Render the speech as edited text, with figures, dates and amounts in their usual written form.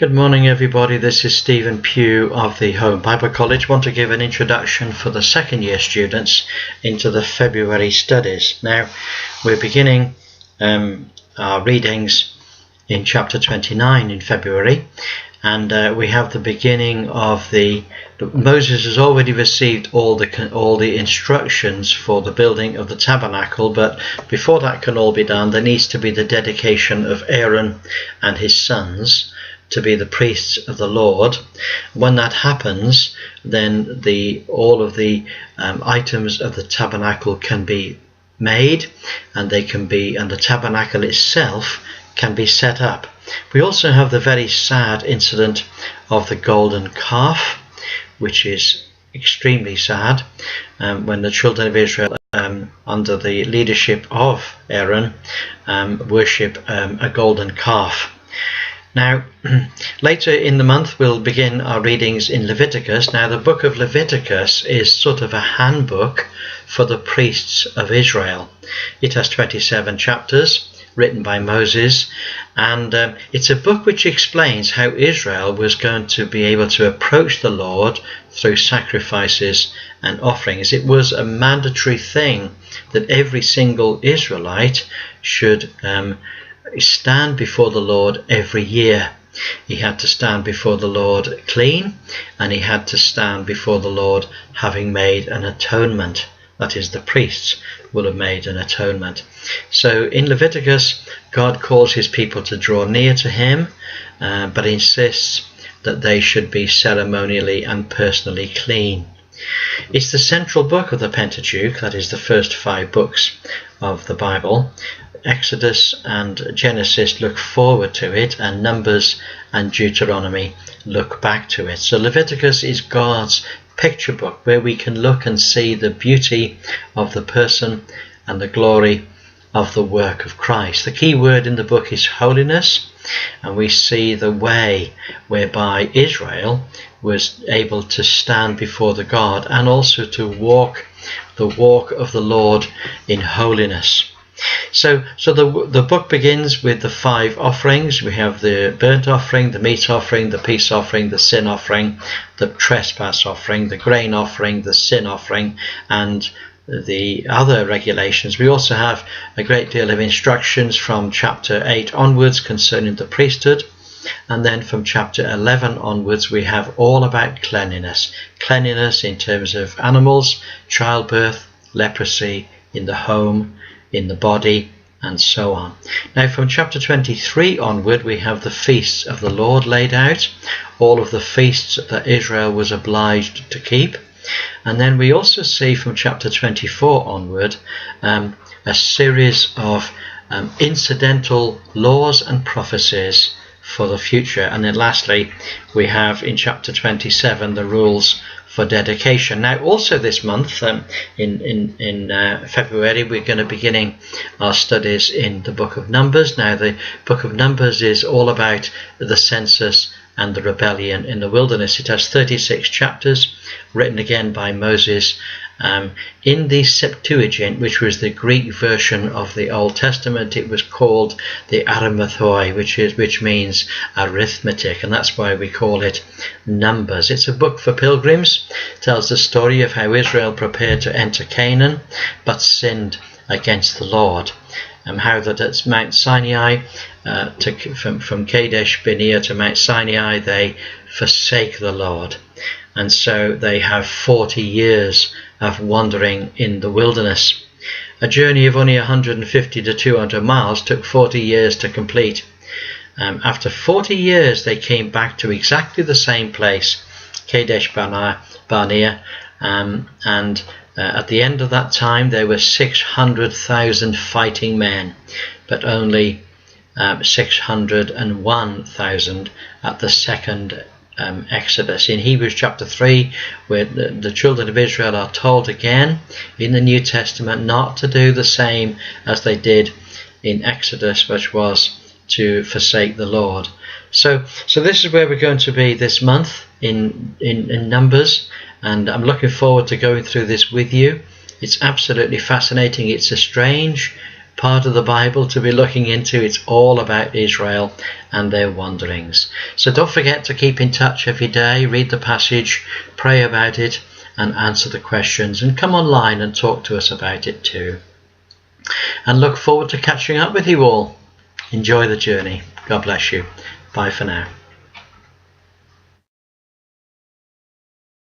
Good morning, everybody. This is Stephen Pugh of the Home Bible College. I want to give an introduction for the second year students into the February studies. Now, we're beginning our readings in chapter 29 in February, and we have the beginning of Moses has already received all the instructions for the building of the tabernacle, but before that can all be done, there needs to be the dedication of Aaron and his sons to be the priests of the Lord. When that happens, then all of the items of the tabernacle can be made, and the tabernacle itself can be set up. We also have the very sad incident of the golden calf, which is extremely sad, when the children of Israel under the leadership of Aaron worship a golden calf. Now, later in the month we'll begin our readings in Leviticus. Now, the book of Leviticus is sort of a handbook for the priests of Israel. It has 27 chapters written by Moses, and it's a book which explains how Israel was going to be able to approach the Lord through sacrifices and offerings. It was a mandatory thing that every single Israelite should stand before the Lord every year. He had to stand before the Lord clean, and he had to stand before the Lord having made an atonement. That is, the priests will have made an atonement. So in Leviticus, God calls his people to draw near to him, but insists that they should be ceremonially and personally clean. It's the central book of the Pentateuch, that is the first 5 books of the Bible. Exodus and Genesis look forward to it, and Numbers and Deuteronomy look back to it. So Leviticus is God's picture book, where we can look and see the beauty of the person and the glory of the work of Christ. The key word in the book is holiness, and we see the way whereby Israel was able to stand before the God and also to walk the walk of the Lord in holiness. So the book begins with the 5 offerings. We have the burnt offering, the meat offering, the peace offering, the sin offering, the trespass offering, the grain offering, the sin offering, and the other regulations. We also have a great deal of instructions from chapter 8 onwards concerning the priesthood, and then from chapter 11 onwards we have all about cleanliness. Cleanliness in terms of animals, childbirth, leprosy in the home, in the body, and so on. Now, from chapter 23 onward, we have the feasts of the Lord laid out, all of the feasts that Israel was obliged to keep. And then we also see from chapter 24 onward a series of incidental laws and prophecies for the future. And then lastly, we have in chapter 27 the rules for dedication. Now, also this month, in February, we're going to be beginning our studies in the book of Numbers. Now, the book of Numbers is all about the census and the rebellion in the wilderness. It has 36 chapters, written again by Moses. In the Septuagint, which was the Greek version of the Old Testament, it was called the Aramathoi, which means arithmetic, and that's why we call it Numbers. It's a book for pilgrims. It tells the story of how Israel prepared to enter Canaan, but sinned against the Lord. How that at Mount Sinai, from Kadesh Barnea to Mount Sinai, they forsake the Lord, and so they have 40 years of wandering in the wilderness. A journey of only 150 to 200 miles took 40 years to complete. After 40 years, they came back to exactly the same place, Kadesh Barnea, and at the end of that time there were 600,000 fighting men, but only 601,000 at the second Exodus. In Hebrews chapter 3, where the children of Israel are told again in the New Testament not to do the same as they did in Exodus, which was to forsake the Lord. So this is where we're going to be this month in Numbers, and I'm looking forward to going through this with you. It's absolutely fascinating. It's a strange part of the Bible to be looking into. It's all about Israel and their wanderings. So don't forget to keep in touch every day, read the passage, pray about it, and answer the questions, and come online and talk to us about it too. And look forward to catching up with you all. Enjoy the journey. God bless you. Bye for now.